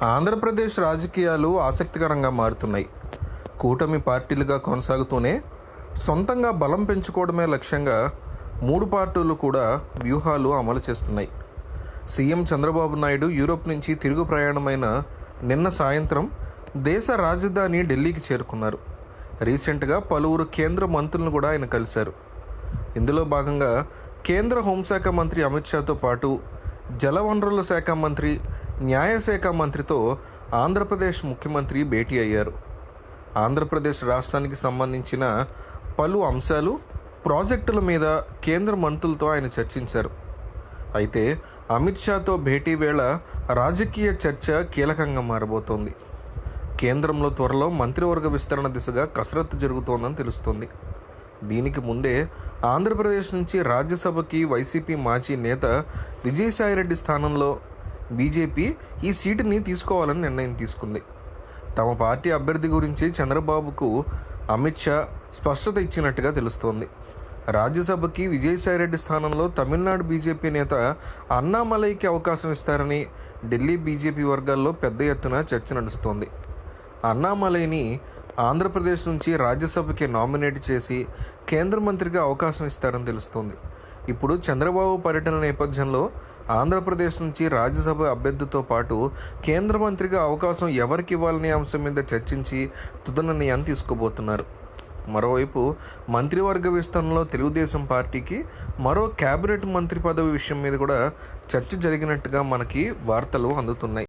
ఆంధ్రప్రదేశ్ రాజకీయాలు ఆసక్తికరంగా మారుతున్నాయి. కూటమి పార్టీలుగా కొనసాగుతూనే సొంతంగా బలం పెంచుకోవడమే లక్ష్యంగా మూడు పార్టీలు కూడా వ్యూహాలు అమలు చేస్తున్నాయి. సీఎం చంద్రబాబు నాయుడు యూరోప్ నుంచి తిరుగు ప్రయాణమైన నిన్న సాయంత్రం దేశ రాజధాని ఢిల్లీకి చేరుకున్నారు. రీసెంట్గా పలువురు కేంద్ర మంత్రులను కూడా ఆయన కలిశారు. ఇందులో భాగంగా కేంద్ర హోంశాఖ మంత్రి అమిత్ షాతో పాటు జలవనరుల శాఖ మంత్రి, న్యాయశాఖ మంత్రితో ఆంధ్రప్రదేశ్ ముఖ్యమంత్రి భేటీ అయ్యారు. ఆంధ్రప్రదేశ్ రాష్ట్రానికి సంబంధించిన పలు అంశాలు, ప్రాజెక్టుల మీద కేంద్ర మంత్రులతో ఆయన చర్చించారు. అయితే అమిత్ షాతో భేటీ వేళ రాజకీయ చర్చ కీలకంగా మారబోతోంది. కేంద్రంలో త్వరలో మంత్రివర్గ విస్తరణ దిశగా కసరత్తు జరుగుతోందని తెలుస్తోంది. దీనికి ముందే ఆంధ్రప్రదేశ్ నుంచి రాజ్యసభకి వైసీపీ మాజీ నేత విజయసాయిరెడ్డి స్థానంలో బీజేపీ ఈ సీటుని తీసుకోవాలని నిర్ణయం తీసుకుంది. తమ పార్టీ అభ్యర్థి గురించి చంద్రబాబుకు అమిత్ షా స్పష్టత ఇచ్చినట్టుగా తెలుస్తోంది. రాజ్యసభకి విజయసాయిరెడ్డి స్థానంలో తమిళనాడు బీజేపీ నేత అన్నామలైకి అవకాశం ఇస్తారని ఢిల్లీ బీజేపీ వర్గాల్లో పెద్ద ఎత్తున చర్చ నడుస్తోంది. అన్నామలైని ఆంధ్రప్రదేశ్ నుంచి రాజ్యసభకి నామినేట్ చేసి కేంద్ర మంత్రిగా అవకాశం ఇస్తారని తెలుస్తోంది. ఇప్పుడు చంద్రబాబు పర్యటన నేపథ్యంలో ఆంధ్రప్రదేశ్ నుంచి రాజ్యసభ అభ్యర్థితో పాటు కేంద్ర మంత్రిగా అవకాశం ఎవరికి ఇవ్వాలనే అంశం మీద చర్చించి తుది నిర్ణయాన్ని తీసుకోబోతున్నారు. మరోవైపు మంత్రివర్గ విస్తరణలో తెలుగుదేశం పార్టీకి మరో క్యాబినెట్ మంత్రి పదవి విషయం మీద కూడా చర్చ జరిగినట్టుగా మనకి వార్తలు అందుతున్నాయి.